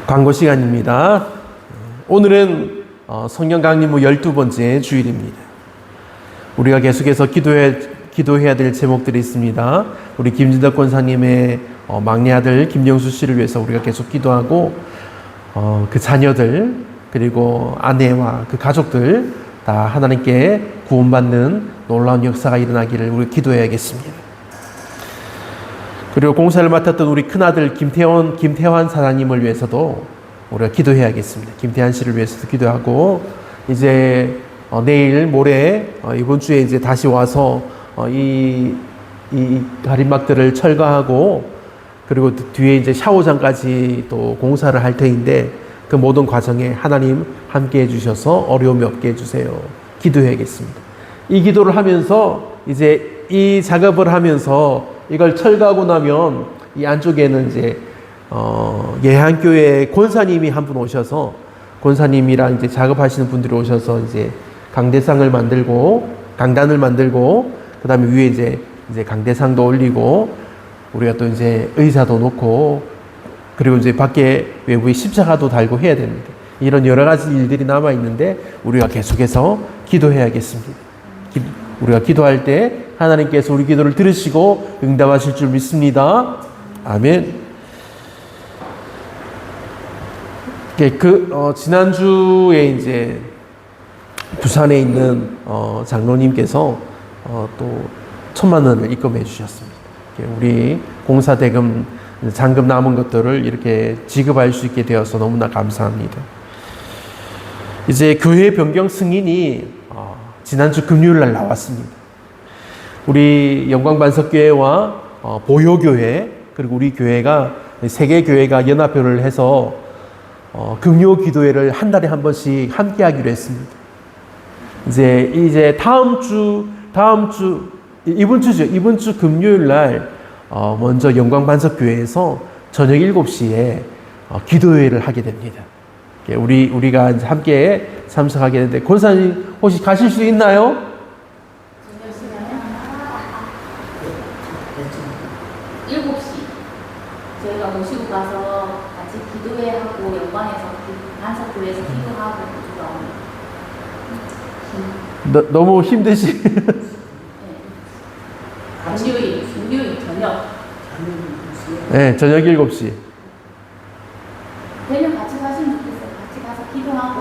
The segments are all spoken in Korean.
광고 시간입니다. 오늘은 성경 강림후 12번째 주일입니다. 우리가 계속해서 기도해야 될 제목들이 있습니다. 우리 김진덕 권사님의 막내 아들 김영수 씨를 위해서 우리가 계속 기도하고 그 자녀들 그리고 아내와 그 가족들 다 하나님께 구원받는 놀라운 역사가 일어나기를 우리 기도해야겠습니다. 그리고 공사를 맡았던 우리 큰아들 김태환 사장님을 위해서도 우리가 기도해야겠습니다. 김태환 씨를 위해서도 기도하고 이제 내일 모레 이번 주에 이제 다시 와서 이 가림막들을 철거하고 그리고 뒤에 이제 샤워장까지 또 공사를 할 터인데 그 모든 과정에 하나님 함께 해주셔서 어려움이 없게 해주세요. 기도해야겠습니다. 이 기도를 하면서 이제 이 작업을 하면서 이걸 철거하고 나면 이 안쪽에는 이제 예한교회 권사님이 한 분 오셔서 권사님이랑 이제 작업하시는 분들이 오셔서 이제 강대상을 만들고 강단을 만들고 그다음에 위에 이제 강대상도 올리고 우리가 또 이제 의자도 놓고 그리고 이제 밖에 외부에 십자가도 달고 해야 됩니다. 이런 여러 가지 일들이 남아 있는데 우리가 계속해서 기도해야겠습니다. 우리가 기도할 때 하나님께서 우리 기도를 들으시고 응답하실 줄 믿습니다. 아멘. 지난주에 이제 부산에 있는 장로님께서 또 1,000만 원을 입금해 주셨습니다. 우리 공사 대금 잔금 남은 것들을 이렇게 지급할 수 있게 되어서 너무나 감사합니다. 이제 교회 변경 승인이 지난주 금요일 날 나왔습니다. 우리 영광반석교회와 보효교회 그리고 우리 교회가 세 개 교회가 연합회를 해서 금요 기도회를 한 달에 한 번씩 함께 하기로 했습니다. 이제 이번 주 금요일 날 먼저 영광반석교회에서 저녁 7시에 기도회를 하게 됩니다. 우리가 이제 함께 참석하게 되는데 권사님 혹시 가실 수 있나요? 저녁 시간에 7시 저희가 모시고 가서 같이 기도회하고 영광에서 반석교회에서 기도하고 너무 힘드시. 금요일 저녁. 네, 저녁 7시. 되면 같이 가시면 좋겠어요. 같이 가서 기도하고.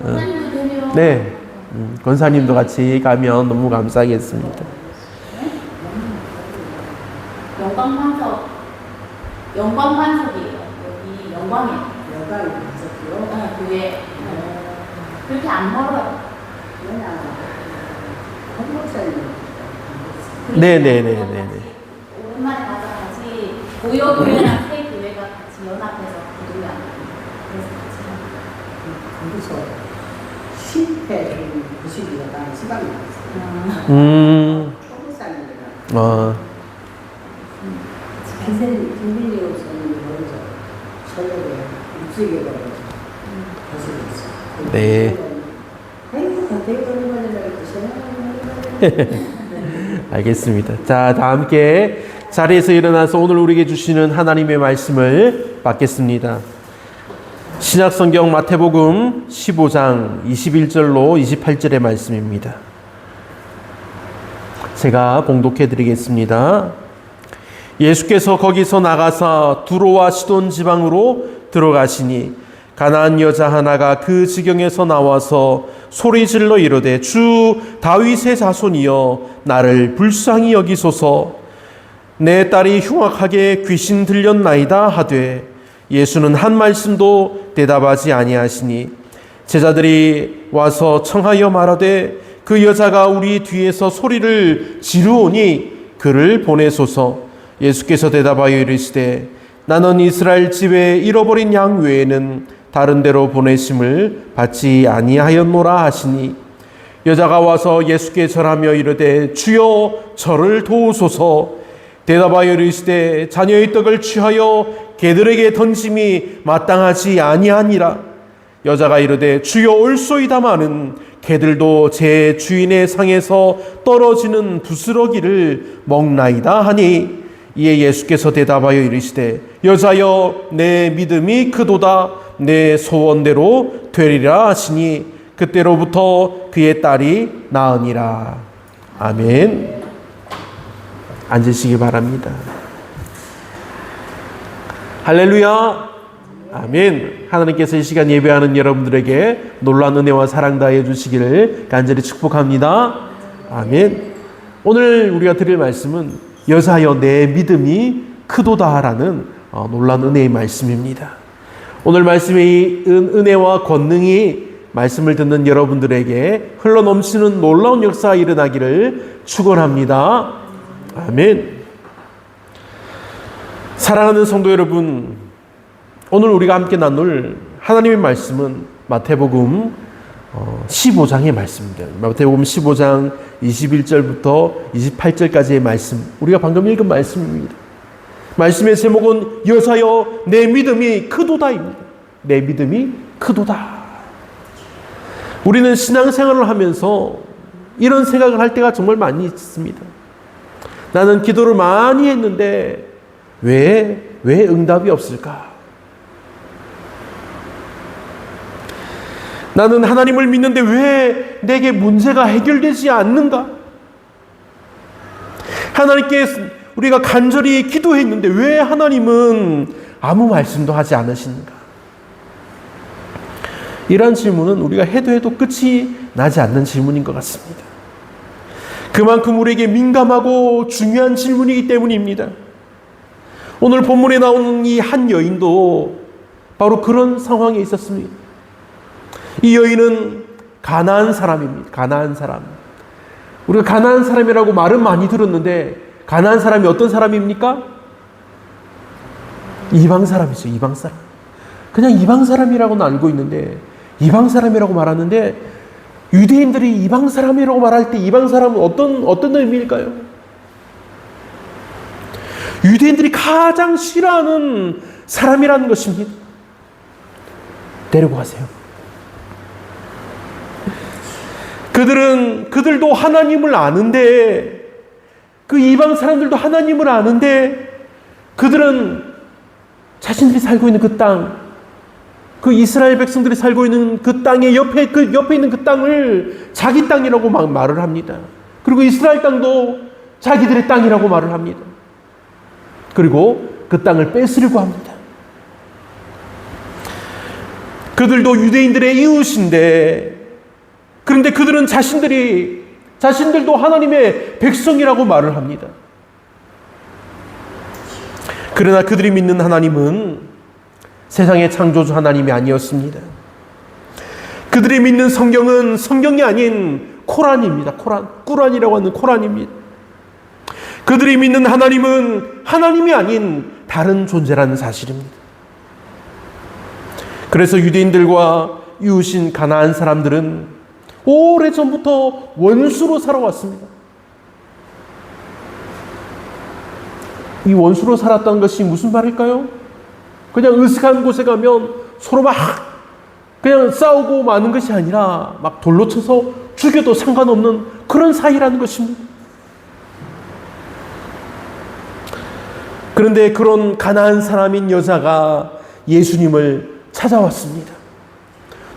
권사님도 되면. 네, 권사님도 같이 가면 너무 감사하겠습니다. 영광반석이에요. 여기 영광이에요. 교회. 그렇게 안 멀어요. 네네네네. 오랜만에 가서 같이 보효교회랑 새 교회가 같이 연합해서 기도하는 그래서 같이 거기서 10회 90일에 가는 시간이 있어요. 초보산이라. 김민희 목사님이 먼저 설교에 입수게 되고 네. 알겠습니다. 자, 다 함께 자리에서 일어나서 오늘 우리에게 주시는 하나님의 말씀을 받겠습니다. 신약성경 마태복음 15장 21절로 28절의 말씀입니다. 제가 봉독해 드리겠습니다. 예수께서 거기서 나가사 두로와 시돈 지방으로 들어가시니 가나안 여자 하나가 그 지경에서 나와서 소리질러 이르되 주 다윗의 자손이여 나를 불쌍히 여기소서 내 딸이 흉악하게 귀신 들렸나이다 하되 예수는 한 말씀도 대답하지 아니하시니 제자들이 와서 청하여 말하되 그 여자가 우리 뒤에서 소리를 지르오니 그를 보내소서. 예수께서 대답하여 이르시되 나는 이스라엘 집에 잃어버린 양 외에는 다른 데로 보내심을 받지 아니하였노라 하시니 여자가 와서 예수께 절하며 이르되 주여 저를 도우소서. 대답하여 이르시되 자녀의 떡을 취하여 개들에게 던짐이 마땅하지 아니하니라. 여자가 이르되 주여 올소이다마는 개들도 제 주인의 상에서 떨어지는 부스러기를 먹나이다 하니 이에 예수께서 대답하여 이르시되 여자여 내 믿음이 크도다 내 소원대로 되리라 하시니 그때로부터 그의 딸이 나으니라. 아멘. 앉으시기 바랍니다. 할렐루야. 아멘. 하나님께서 이 시간 예배하는 여러분들에게 놀라운 은혜와 사랑 다해 주시기를 간절히 축복합니다. 아멘. 오늘 우리가 드릴 말씀은 여자여 내 믿음이 크도다라는 놀라운 은혜의 말씀입니다. 오늘 말씀의 은혜와 권능이 말씀을 듣는 여러분들에게 흘러넘치는 놀라운 역사가 일어나기를 축원합니다. 아멘. 사랑하는 성도 여러분, 오늘 우리가 함께 나눌 하나님의 말씀은 마태복음 15장의 말씀입니다. 마태복음 15장 21절부터 28절까지의 말씀, 우리가 방금 읽은 말씀입니다. 말씀의 제목은 여자여 내 믿음이 크도다입니다. 내 믿음이 크도다. 우리는 신앙생활을 하면서 이런 생각을 할 때가 정말 많이 있습니다. 나는 기도를 많이 했는데 왜 응답이 없을까? 나는 하나님을 믿는데 왜 내게 문제가 해결되지 않는가? 하나님께 우리가 간절히 기도했는데 왜 하나님은 아무 말씀도 하지 않으시는가? 이런 질문은 우리가 해도 끝이 나지 않는 질문인 것 같습니다. 그만큼 우리에게 민감하고 중요한 질문이기 때문입니다. 오늘 본문에 나오는 이 한 여인도 바로 그런 상황에 있었습니다. 이 여인은 가나안 사람입니다. 가나안 사람. 우리가 가나안 사람이라고 말은 많이 들었는데 가나안 사람이 어떤 사람입니까? 이방 사람이죠. 이방 사람. 그냥 이방 사람이라고는 알고 있는데 이방 사람이라고 말하는데 유대인들이 이방 사람이라고 말할 때 이방 사람은 어떤 의미일까요? 유대인들이 가장 싫어하는 사람이라는 것입니다. 데리고 가세요. 그들도 하나님을 아는데 그 이방 사람들도 하나님을 아는데 그들은 자신들이 살고 있는 그 땅, 그 이스라엘 백성들이 살고 있는 그 땅의 옆에 있는 그 땅을 자기 땅이라고 막 말을 합니다. 그리고 이스라엘 땅도 자기들의 땅이라고 말을 합니다. 그리고 그 땅을 뺏으려고 합니다. 그들도 유대인들의 이웃인데 그런데 그들은 자신들도 하나님의 백성이라고 말을 합니다. 그러나 그들이 믿는 하나님은 세상의 창조주 하나님이 아니었습니다. 그들이 믿는 성경은 성경이 아닌 코란입니다. 꾸란이라고 하는 코란입니다. 그들이 믿는 하나님은 하나님이 아닌 다른 존재라는 사실입니다. 그래서 유대인들과 이웃인 가나안 사람들은 오래전부터 원수로 살아왔습니다. 이 원수로 살았다는 것이 무슨 말일까요? 그냥 으슥한 곳에 가면 서로 막 그냥 싸우고 마는 것이 아니라 막 돌로 쳐서 죽여도 상관없는 그런 사이라는 것입니다. 그런데 그런 가나안 사람인 여자가 예수님을 찾아왔습니다.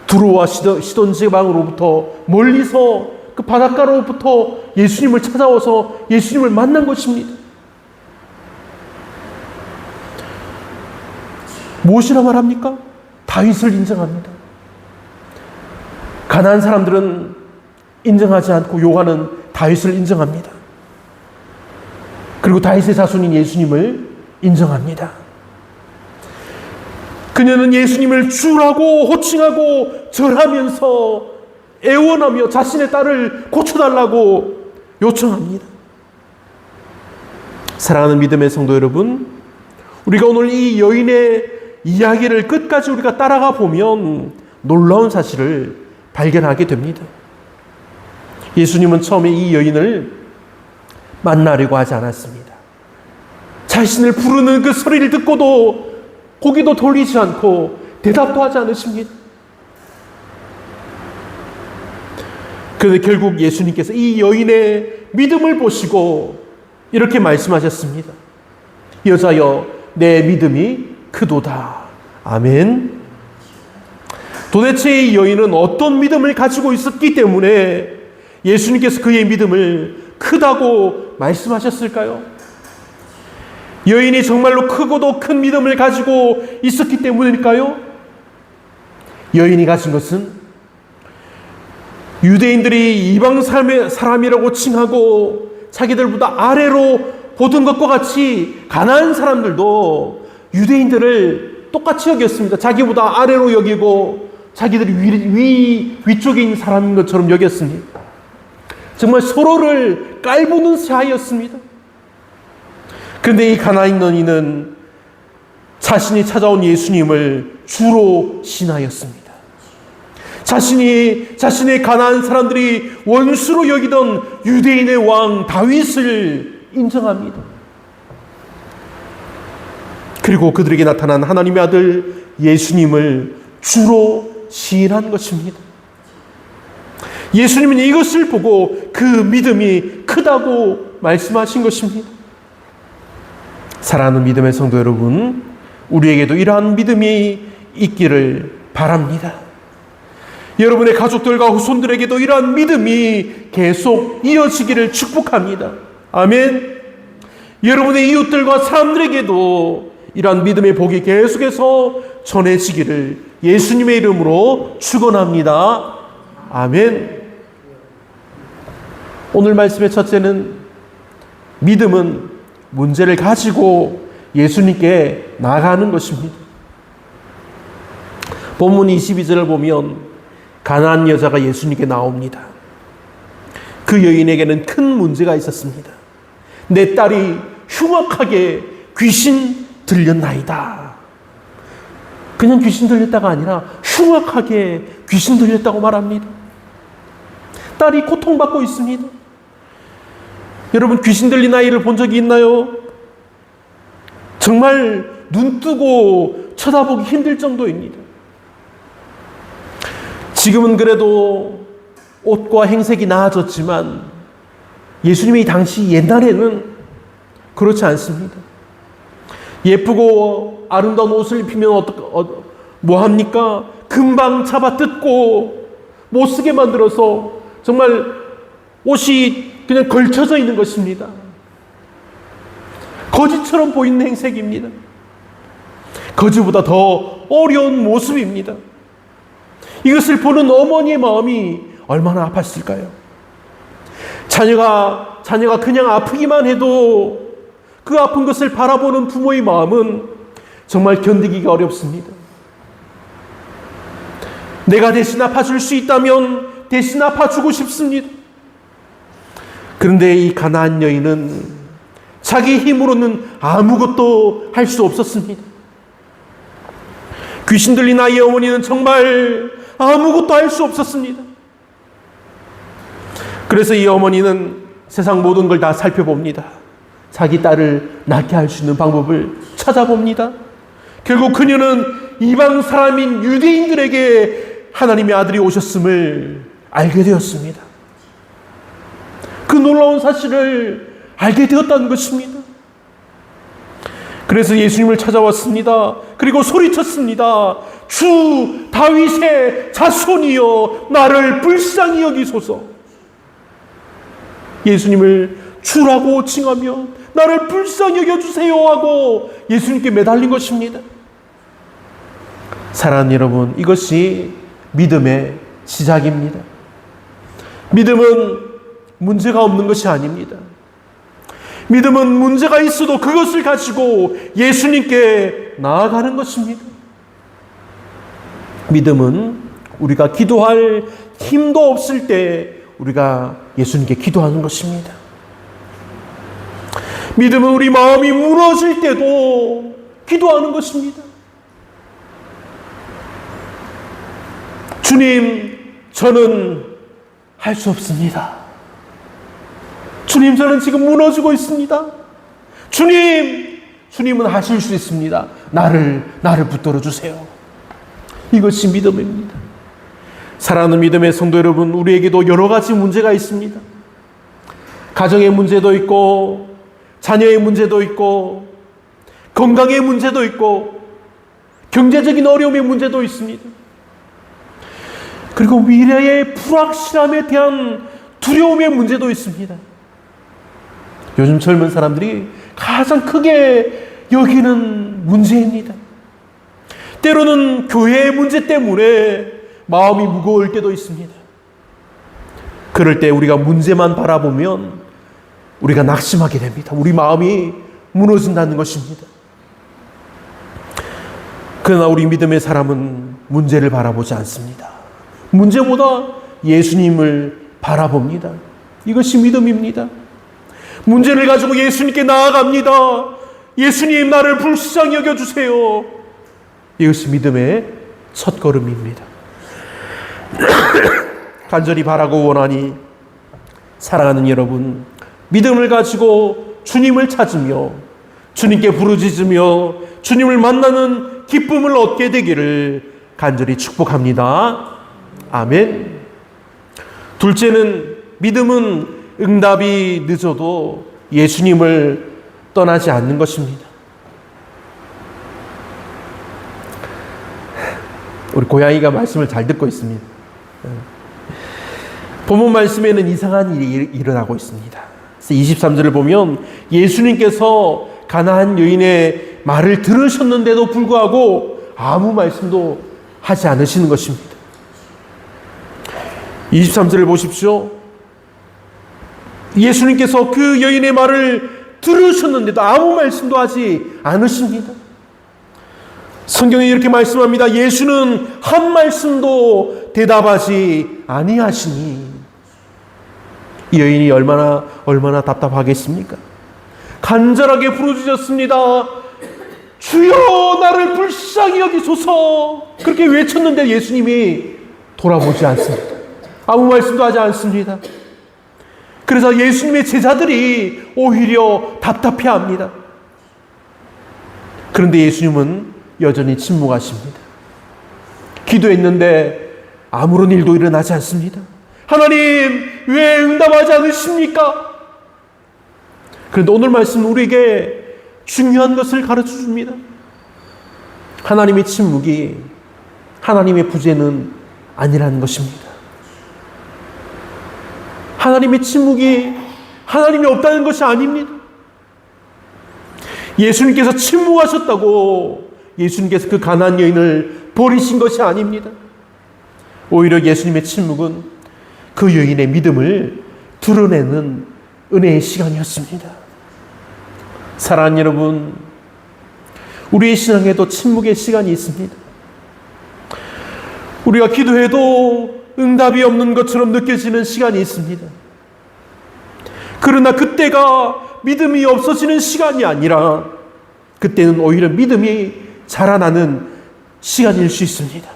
두로와 시돈 지방으로부터 멀리서 그 바닷가로부터 예수님을 찾아와서 예수님을 만난 것입니다. 무엇이라 말합니까? 다윗을 인정합니다. 가나안 사람들은 인정하지 않고 요한은 다윗을 인정합니다. 그리고 다윗의 자손인 예수님을 인정합니다. 그녀는 예수님을 주라고 호칭하고 절하면서 애원하며 자신의 딸을 고쳐달라고 요청합니다. 사랑하는 믿음의 성도 여러분, 우리가 오늘 이 여인의 이야기를 끝까지 우리가 따라가 보면 놀라운 사실을 발견하게 됩니다. 예수님은 처음에 이 여인을 만나려고 하지 않았습니다. 자신을 부르는 그 소리를 듣고도 고개도 돌리지 않고 대답도 하지 않으십니다. 그런데 결국 예수님께서 이 여인의 믿음을 보시고 이렇게 말씀하셨습니다. 여자여 내 믿음이 크도다. 아멘. 도대체 이 여인은 어떤 믿음을 가지고 있었기 때문에 예수님께서 그의 믿음을 크다고 말씀하셨을까요? 여인이 정말로 크고도 큰 믿음을 가지고 있었기 때문일까요? 여인이 가진 것은 유대인들이 이방 사람이라고 칭하고 자기들보다 아래로 보던 것과 같이 가나안 사람들도 유대인들을 똑같이 여겼습니다. 자기보다 아래로 여기고 자기들이 위쪽에 있는 사람인 것처럼 여겼습니다. 정말 서로를 깔보는 사이였습니다. 그런데 이 가나안 여인은 자신이 찾아온 예수님을 주로 신하였습니다. 자신의 가나안 사람들이 원수로 여기던 유대인의 왕 다윗을 인정합니다. 그리고 그들에게 나타난 하나님의 아들 예수님을 주로 시인한 것입니다. 예수님은 이것을 보고 그 믿음이 크다고 말씀하신 것입니다. 사랑하는 믿음의 성도 여러분, 우리에게도 이러한 믿음이 있기를 바랍니다. 여러분의 가족들과 후손들에게도 이러한 믿음이 계속 이어지기를 축복합니다. 아멘. 여러분의 이웃들과 사람들에게도 이러한 믿음의 복이 계속해서 전해지기를 예수님의 이름으로 축원합니다. 아멘. 오늘 말씀의 첫째는 믿음은 문제를 가지고 예수님께 나아가는 것입니다. 본문 22절을 보면 가나안 여자가 예수님께 나옵니다. 그 여인에게는 큰 문제가 있었습니다. 내 딸이 흉악하게 귀신 들렸나이다. 그냥 귀신 들렸다가 아니라 흉악하게 귀신 들렸다고 말합니다. 딸이 고통받고 있습니다. 여러분, 귀신 들린 아이를 본 적이 있나요? 정말 눈 뜨고 쳐다보기 힘들 정도입니다. 지금은 그래도 옷과 행색이 나아졌지만 예수님이 당시 옛날에는 그렇지 않습니다. 예쁘고 아름다운 옷을 입히면 뭐합니까? 금방 잡아 뜯고 못 쓰게 만들어서 정말 옷이 그냥 걸쳐져 있는 것입니다. 거지처럼 보이는 행색입니다. 거지보다 더 어려운 모습입니다. 이것을 보는 어머니의 마음이 얼마나 아팠을까요? 자녀가 그냥 아프기만 해도 그 아픈 것을 바라보는 부모의 마음은 정말 견디기가 어렵습니다. 내가 대신 아파줄 수 있다면 대신 아파주고 싶습니다. 그런데 이 가나안 여인은 자기 힘으로는 아무것도 할 수 없었습니다. 귀신 들린 아이의 어머니는 정말 아무것도 할 수 없었습니다. 그래서 이 어머니는 세상 모든 걸 다 살펴봅니다. 자기 딸을 낫게 할 수 있는 방법을 찾아봅니다. 결국 그녀는 이방 사람인 유대인들에게 하나님의 아들이 오셨음을 알게 되었습니다. 그 놀라운 사실을 알게 되었다는 것입니다. 그래서 예수님을 찾아왔습니다. 그리고 소리쳤습니다. 주 다윗의 자손이여 나를 불쌍히 여기소서. 예수님을 주라고 칭하며 나를 불쌍히 여겨주세요 하고 예수님께 매달린 것입니다. 사랑하는 여러분, 이것이 믿음의 시작입니다. 믿음은 문제가 없는 것이 아닙니다. 믿음은 문제가 있어도 그것을 가지고 예수님께 나아가는 것입니다. 믿음은 우리가 기도할 힘도 없을 때 우리가 예수님께 기도하는 것입니다. 믿음은 우리 마음이 무너질 때도 기도하는 것입니다. 주님, 저는 할 수 없습니다. 주님, 저는 지금 무너지고 있습니다. 주님은 하실 수 있습니다. 나를 붙들어 주세요. 이것이 믿음입니다. 사랑하는 믿음의 성도 여러분, 우리에게도 여러 가지 문제가 있습니다. 가정의 문제도 있고, 자녀의 문제도 있고, 건강의 문제도 있고 경제적인 어려움의 문제도 있습니다. 그리고 미래의 불확실함에 대한 두려움의 문제도 있습니다. 요즘 젊은 사람들이 가장 크게 여기는 문제입니다. 때로는 교회의 문제 때문에 마음이 무거울 때도 있습니다. 그럴 때 우리가 문제만 바라보면 우리가 낙심하게 됩니다. 우리 마음이 무너진다는 것입니다. 그러나 우리 믿음의 사람은 문제를 바라보지 않습니다. 문제보다 예수님을 바라봅니다. 이것이 믿음입니다. 문제를 가지고 예수님께 나아갑니다. 예수님, 나를 불쌍히 여겨주세요. 이것이 믿음의 첫걸음입니다. 간절히 바라고 원하니 사랑하는 여러분, 믿음을 가지고 주님을 찾으며 주님께 부르짖으며 주님을 만나는 기쁨을 얻게 되기를 간절히 축복합니다. 아멘. 둘째는 믿음은 응답이 늦어도 예수님을 떠나지 않는 것입니다. 우리 고양이가 말씀을 잘 듣고 있습니다. 본문 말씀에는 이상한 일이 일어나고 있습니다. 23절을 보면 예수님께서 가나안 여인의 말을 들으셨는데도 불구하고 아무 말씀도 하지 않으시는 것입니다. 23절을 보십시오. 예수님께서 그 여인의 말을 들으셨는데도 아무 말씀도 하지 않으십니다. 성경에 이렇게 말씀합니다. 예수는 한 말씀도 대답하지 아니하시니. 이 여인이 얼마나 답답하겠습니까? 간절하게 부르짖었습니다. 주여, 나를 불쌍히 여기소서. 그렇게 외쳤는데 예수님이 돌아보지 않습니다. 아무 말씀도 하지 않습니다. 그래서 예수님의 제자들이 오히려 답답해합니다. 그런데 예수님은 여전히 침묵하십니다. 기도했는데 아무런 일도 일어나지 않습니다. 하나님, 왜 응답하지 않으십니까? 그런데 오늘 말씀은 우리에게 중요한 것을 가르쳐 줍니다. 하나님의 침묵이 하나님의 부재는 아니라는 것입니다. 하나님의 침묵이 하나님이 없다는 것이 아닙니다. 예수님께서 침묵하셨다고 예수님께서 그 가나안 여인을 버리신 것이 아닙니다. 오히려 예수님의 침묵은 그 여인의 믿음을 드러내는 은혜의 시간이었습니다. 사랑하는 여러분, 우리의 신앙에도 침묵의 시간이 있습니다. 우리가 기도해도 응답이 없는 것처럼 느껴지는 시간이 있습니다. 그러나 그때가 믿음이 없어지는 시간이 아니라 그때는 오히려 믿음이 자라나는 시간일 수 있습니다.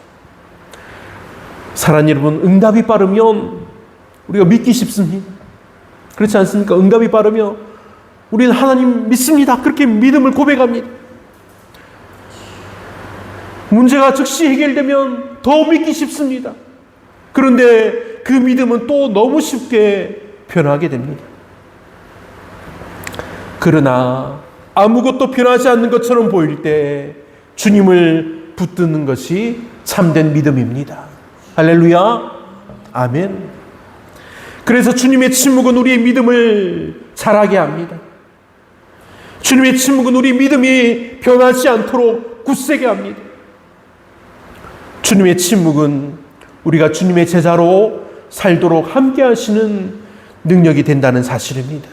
사랑하는 여러분, 응답이 빠르면 우리가 믿기 쉽습니다. 그렇지 않습니까? 응답이 빠르면 우리는 하나님 믿습니다. 그렇게 믿음을 고백합니다. 문제가 즉시 해결되면 더 믿기 쉽습니다. 그런데 그 믿음은 또 너무 쉽게 변하게 됩니다. 그러나 아무것도 변하지 않는 것처럼 보일 때 주님을 붙드는 것이 참된 믿음입니다. 할렐루야, 아멘. 그래서 주님의 침묵은 우리의 믿음을 자라게 합니다. 주님의 침묵은 우리 믿음이 변하지 않도록 굳세게 합니다. 주님의 침묵은 우리가 주님의 제자로 살도록 함께 하시는 능력이 된다는 사실입니다.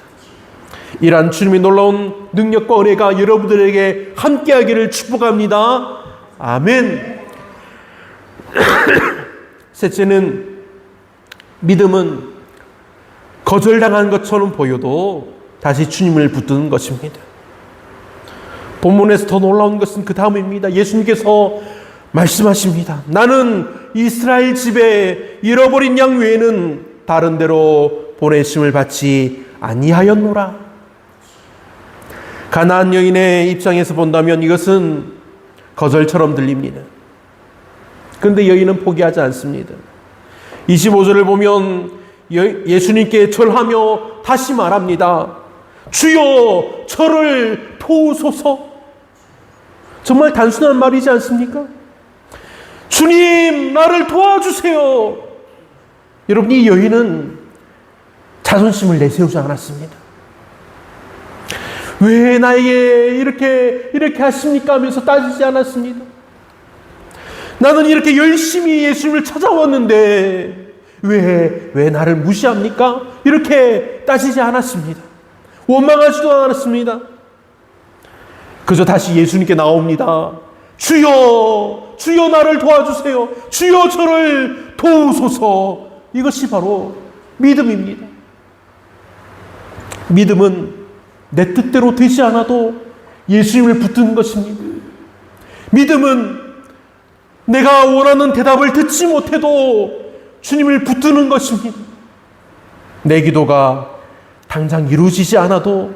이러한 주님의 놀라운 능력과 은혜가 여러분들에게 함께하기를 축복합니다. 아멘. 셋째는 믿음은 거절당한 것처럼 보여도 다시 주님을 붙드는 것입니다. 본문에서 더 놀라운 것은 그 다음입니다. 예수님께서 말씀하십니다. 나는 이스라엘 집에 잃어버린 양 외에는 다른 데로 보내심을 받지 아니하였노라. 가나안 여인의 입장에서 본다면 이것은 거절처럼 들립니다. 그런데 여인은 포기하지 않습니다. 25절을 보면 예수님께 절하며 다시 말합니다. 주여, 저를 도우소서. 정말 단순한 말이지 않습니까? 주님, 나를 도와주세요. 여러분, 이 여인은 자존심을 내세우지 않았습니다. 왜 나에게 이렇게 하십니까? 하면서 따지지 않았습니다. 나는 이렇게 열심히 예수님을 찾아왔는데 왜 나를 무시합니까? 이렇게 따지지 않았습니다. 원망하지도 않았습니다. 그저 다시 예수님께 나옵니다. 주여, 주여 나를 도와주세요. 주여 저를 도우소서. 이것이 바로 믿음입니다. 믿음은 내 뜻대로 되지 않아도 예수님을 붙드는 것입니다. 믿음은 내가 원하는 대답을 듣지 못해도 주님을 붙드는 것입니다. 내 기도가 당장 이루어지지 않아도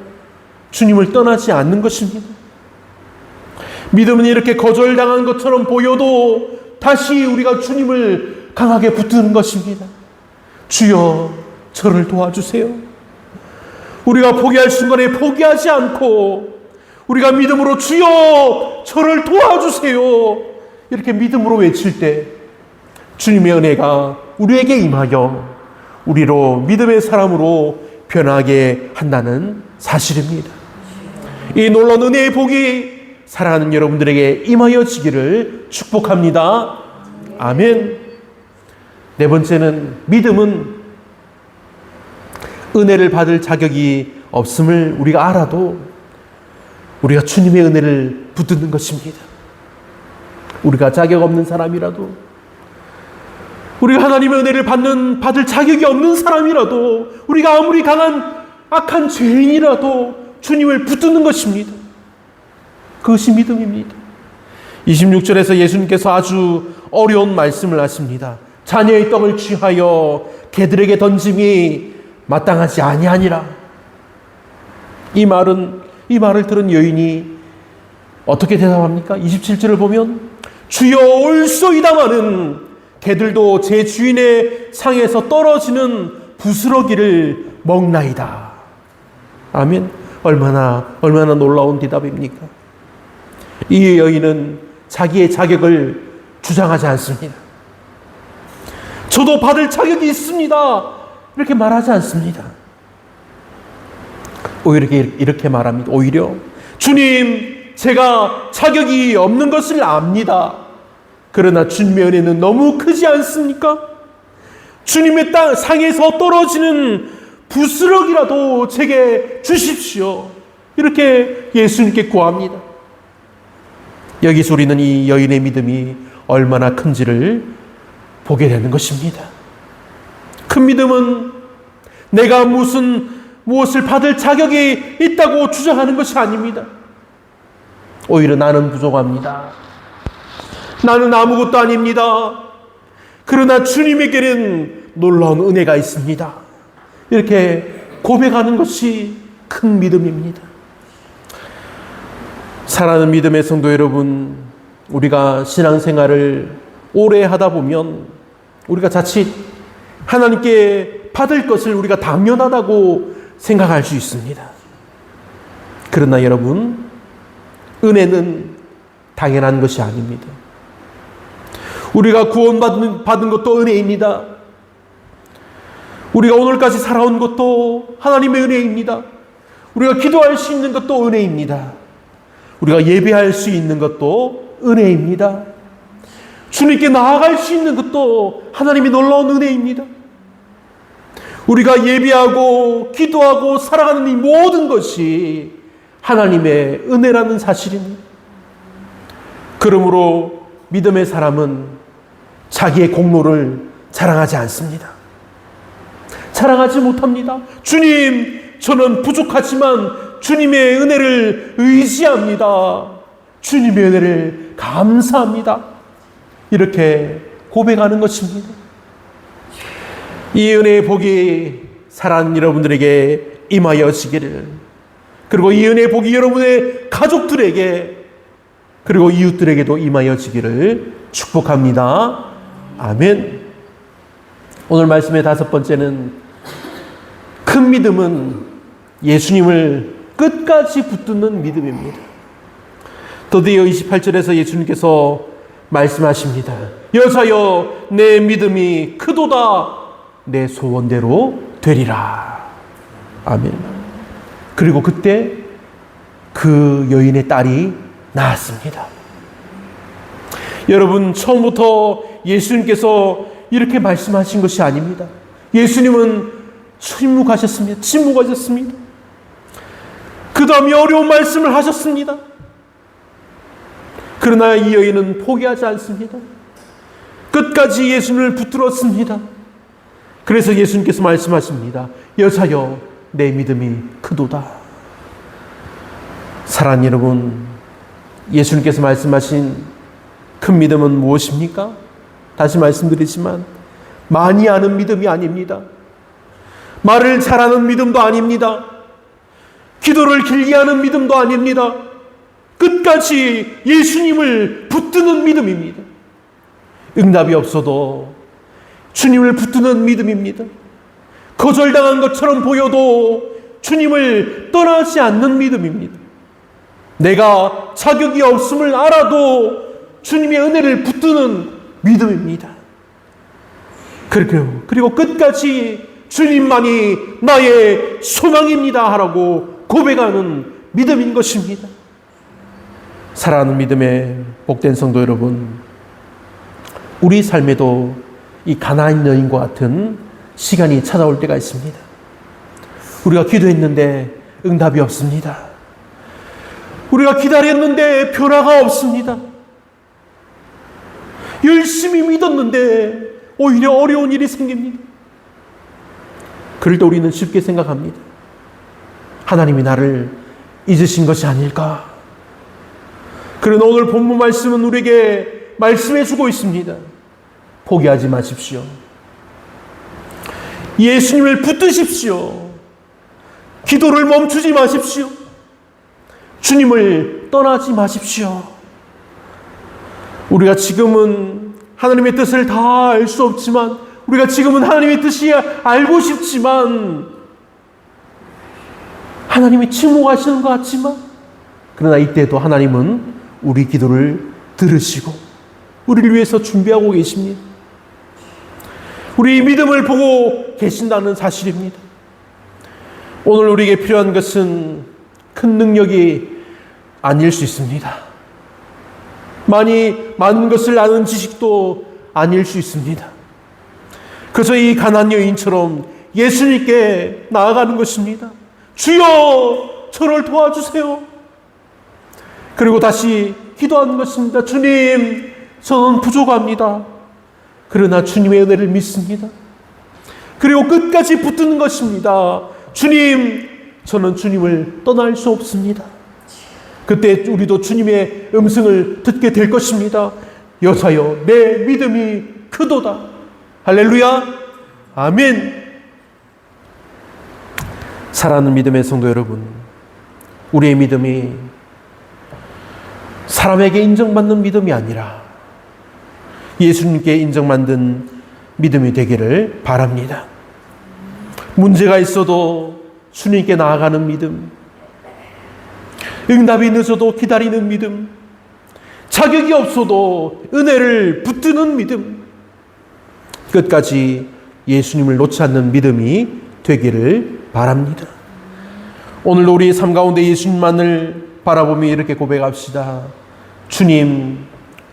주님을 떠나지 않는 것입니다. 믿음은 이렇게 거절당한 것처럼 보여도 다시 우리가 주님을 강하게 붙드는 것입니다. 주여, 저를 도와주세요. 우리가 포기할 순간에 포기하지 않고 우리가 믿음으로 주여, 저를 도와주세요. 이렇게 믿음으로 외칠 때 주님의 은혜가 우리에게 임하여 우리로 믿음의 사람으로 변하게 한다는 사실입니다. 이 놀라운 은혜의 복이 사랑하는 여러분들에게 임하여 지기를 축복합니다. 아멘. 네 번째는 믿음은 은혜를 받을 자격이 없음을 우리가 알아도 우리가 주님의 은혜를 붙드는 것입니다. 우리가 자격 없는 사람이라도, 우리가 하나님의 은혜를 받을 자격이 없는 사람이라도, 우리가 아무리 강한 악한 죄인이라도 주님을 붙드는 것입니다. 그것이 믿음입니다. 26절에서 예수님께서 아주 어려운 말씀을 하십니다. 자녀의 떡을 취하여 개들에게 던짐이 마땅하지 아니하니라. 이 말을 들은 여인이 어떻게 대답합니까? 27절을 보면 주여 올소이다마는 개들도 제 주인의 상에서 떨어지는 부스러기를 먹나이다. 아멘. 얼마나 놀라운 대답입니까? 이 여인은 자기의 자격을 주장하지 않습니다. 저도 받을 자격이 있습니다. 이렇게 말하지 않습니다. 오히려 이렇게 말합니다. 오히려 주님, 제가 자격이 없는 것을 압니다. 그러나 주님의 은혜는 너무 크지 않습니까? 주님의 땅 상에서 떨어지는 부스럭이라도 제게 주십시오. 이렇게 예수님께 구합니다. 여기서 우리는 이 여인의 믿음이 얼마나 큰지를 보게 되는 것입니다. 큰 믿음은 내가 무엇을 받을 자격이 있다고 주장하는 것이 아닙니다. 오히려 나는 부족합니다. 나는 아무것도 아닙니다. 그러나 주님에게는 놀라운 은혜가 있습니다. 이렇게 고백하는 것이 큰 믿음입니다. 사랑하는 믿음의 성도 여러분, 우리가 신앙생활을 오래 하다 보면 우리가 자칫 하나님께 받을 것을 우리가 당연하다고 생각할 수 있습니다. 그러나 여러분, 은혜는 당연한 것이 아닙니다. 우리가 구원받은 것도 은혜입니다. 우리가 오늘까지 살아온 것도 하나님의 은혜입니다. 우리가 기도할 수 있는 것도 은혜입니다. 우리가 예배할 수 있는 것도 은혜입니다. 주님께 나아갈 수 있는 것도 하나님의 놀라운 은혜입니다. 우리가 예배하고 기도하고 살아가는 이 모든 것이 하나님의 은혜라는 사실입니다. 그러므로 믿음의 사람은 자기의 공로를 자랑하지 않습니다. 자랑하지 못합니다. 주님, 저는 부족하지만 주님의 은혜를 의지합니다. 주님의 은혜를 감사합니다. 이렇게 고백하는 것입니다. 이 은혜의 복이 사랑하는 여러분들에게 임하여지기를, 그리고 이 은혜의 복이 여러분의 가족들에게 그리고 이웃들에게도 임하여지기를 축복합니다. 아멘. 오늘 말씀의 다섯 번째는 큰 믿음은 예수님을 끝까지 붙드는 믿음입니다. 드디어 28절에서 예수님께서 말씀하십니다. 여자여, 내 믿음이 크도다. 내 소원대로 되리라. 아멘. 그리고 그때 그 여인의 딸이 나았습니다. 여러분, 처음부터 예수님께서 이렇게 말씀하신 것이 아닙니다. 예수님은 침묵하셨습니다. 그 다음에 어려운 말씀을 하셨습니다. 그러나 이 여인은 포기하지 않습니다. 끝까지 예수님을 붙들었습니다. 그래서 예수님께서 말씀하십니다. 여자여, 내 믿음이 크도다. 사랑하는 여러분, 예수님께서 말씀하신 큰 믿음은 무엇입니까? 다시 말씀드리지만 많이 아는 믿음이 아닙니다. 말을 잘하는 믿음도 아닙니다. 기도를 길게 하는 믿음도 아닙니다. 끝까지 예수님을 붙드는 믿음입니다. 응답이 없어도 주님을 붙드는 믿음입니다. 거절당한 것처럼 보여도 주님을 떠나지 않는 믿음입니다. 내가 자격이 없음을 알아도 주님의 은혜를 붙드는 믿음입니다. 그리고 끝까지 주님만이 나의 소망입니다 하라고 고백하는 믿음인 것입니다. 사랑하는 믿음의 복된 성도 여러분, 우리 삶에도 이 가나안 여인과 같은 시간이 찾아올 때가 있습니다. 우리가 기도했는데 응답이 없습니다. 우리가 기다렸는데 변화가 없습니다. 열심히 믿었는데 오히려 어려운 일이 생깁니다. 그럴 때 우리는 쉽게 생각합니다. 하나님이 나를 잊으신 것이 아닐까? 그러나 오늘 본문 말씀은 우리에게 말씀해 주고 있습니다. 포기하지 마십시오. 예수님을 붙드십시오. 기도를 멈추지 마십시오. 주님을 떠나지 마십시오. 우리가 지금은 하나님의 뜻을 다 알 수 없지만, 우리가 지금은 하나님의 뜻이 알고 싶지만, 하나님이 침묵하시는 것 같지만, 그러나 이때도 하나님은 우리 기도를 들으시고 우리를 위해서 준비하고 계십니다. 우리 믿음을 보고 계신다는 사실입니다. 오늘 우리에게 필요한 것은 큰 능력이 아닐 수 있습니다. 많은 것을 아는 지식도 아닐 수 있습니다. 그래서 이 가나안 여인처럼 예수님께 나아가는 것입니다. 주여, 저를 도와주세요. 그리고 다시 기도하는 것입니다. 주님, 저는 부족합니다. 그러나 주님의 은혜를 믿습니다. 그리고 끝까지 붙드는 것입니다. 주님, 저는 주님을 떠날 수 없습니다. 그때 우리도 주님의 음성을 듣게 될 것입니다. 여사여, 내 믿음이 크도다. 할렐루야. 아멘. 사랑하는 믿음의 성도 여러분, 우리의 믿음이 사람에게 인정받는 믿음이 아니라 예수님께 인정받는 믿음이 되기를 바랍니다. 문제가 있어도 주님께 나아가는 믿음, 응답이 늦어도 기다리는 믿음, 자격이 없어도 은혜를 붙드는 믿음, 끝까지 예수님을 놓지 않는 믿음이 되기를 바랍니다. 오늘 우리의 삶 가운데 예수님만을 바라보며 이렇게 고백합시다. 주님,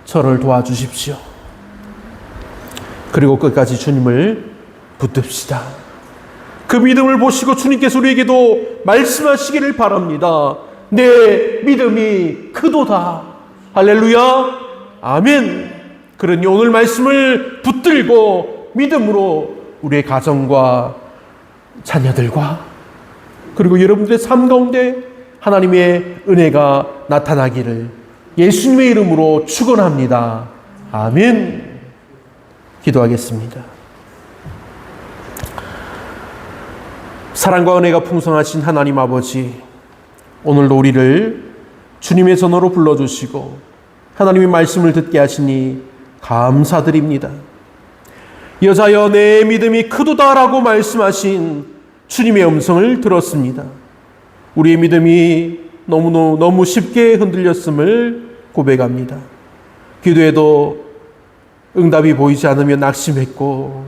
저를 도와주십시오. 그리고 끝까지 주님을 붙듭시다. 그 믿음을 보시고 주님께서 우리에게도 말씀하시기를 바랍니다. 내 믿음이 크도다. 할렐루야. 아멘. 그러니 오늘 말씀을 붙들고 믿음으로 우리의 가정과 자녀들과 그리고 여러분들의 삶 가운데 하나님의 은혜가 나타나기를 예수님의 이름으로 축원합니다. 아멘. 기도하겠습니다. 사랑과 은혜가 풍성하신 하나님 아버지, 오늘도 우리를 주님의 전으로 불러주시고 하나님의 말씀을 듣게 하시니 감사드립니다. 여자여, 내 믿음이 크도다라고 말씀하신 주님의 음성을 들었습니다. 우리의 믿음이 너무 쉽게 흔들렸음을 고백합니다. 기도에도 응답이 보이지 않으면 낙심했고,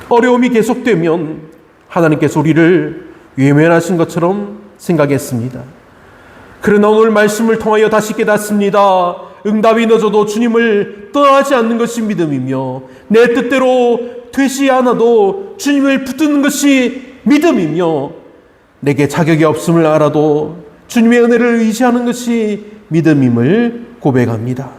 어려움이 계속되면 하나님께서 우리를 외면하신 것처럼 생각했습니다. 그러나 오늘 말씀을 통하여 다시 깨닫습니다. 응답이 늦어도 주님을 떠나지 않는 것이 믿음이며, 내 뜻대로 되지 않아도 주님을 붙드는 것이 믿음이며, 내게 자격이 없음을 알아도 주님의 은혜를 의지하는 것이 믿음임을 고백합니다.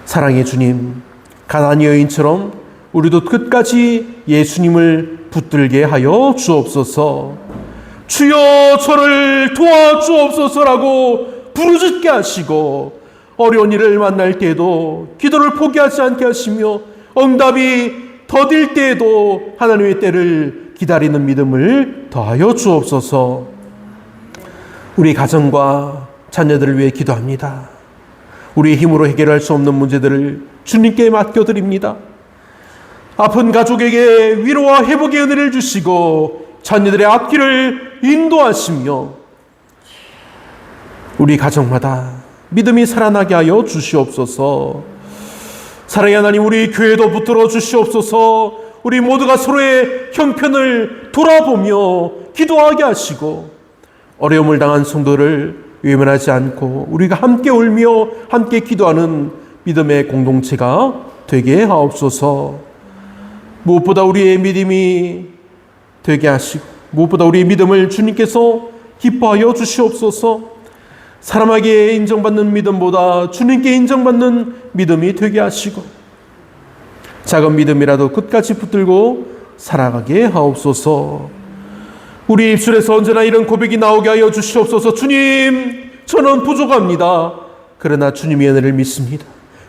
사랑의 주님, 가나안 여인처럼 우리도 끝까지 예수님을 붙들게 하여 주옵소서. 주여 저를 도와주옵소서라고 부르짖게 하시고, 어려운 일을 만날 때에도 기도를 포기하지 않게 하시며, 응답이 더딜 때에도 하나님의 때를 기다리는 믿음을 더하여 주옵소서. 우리 가정과 자녀들을 위해 기도합니다. 우리의 힘으로 해결할 수 없는 문제들을 주님께 맡겨드립니다. 아픈 가족에게 위로와 회복의 은혜를 주시고 자녀들의 앞길을 인도하시며, 우리 가정마다 믿음이 살아나게 하여 주시옵소서. 사랑의 하나님, 우리 교회도 붙들어 주시옵소서. 우리 모두가 서로의 형편을 돌아보며 기도하게 하시고, 어려움을 당한 성도를 외면하지 않고 우리가 함께 울며 함께 기도하는 믿음의 공동체가 되게 하옵소서. 무엇보다 우리의 믿음이 되게 하시고, 무엇보다 우리의 믿음을 주님께서 기뻐하여 주시옵소서. 사람에게 인정받는 믿음보다 주님께 인정받는 믿음이 되게 하시고, 작은 믿음이라도 끝까지 붙들고 살아가게 하옵소서. 우리 입술에서 언제나 이런 고백이 나오게 하여 주시옵소서. 주님, 저는 부족합니다. 그러나 주님의 은혜를 믿습니다.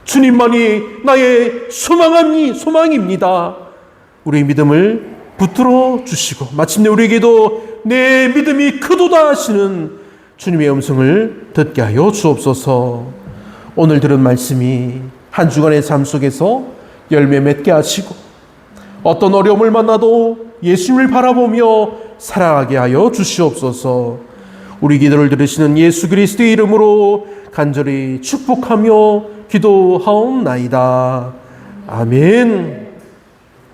주님만이 나의 소망입니다. 우리의 믿음을 붙들어 주시고, 마침내 우리에게도 내 믿음이 크도다 하시는 주님의 음성을 듣게 하여 주옵소서. 오늘 들은 말씀이 한 주간의 삶 속에서 열매 맺게 하시고, 어떤 어려움을 만나도 예수님을 바라보며 살아가게 하여 주시옵소서. 우리 기도를 들으시는 예수 그리스도의 이름으로 간절히 축복하며 기도하옵나이다. 아멘.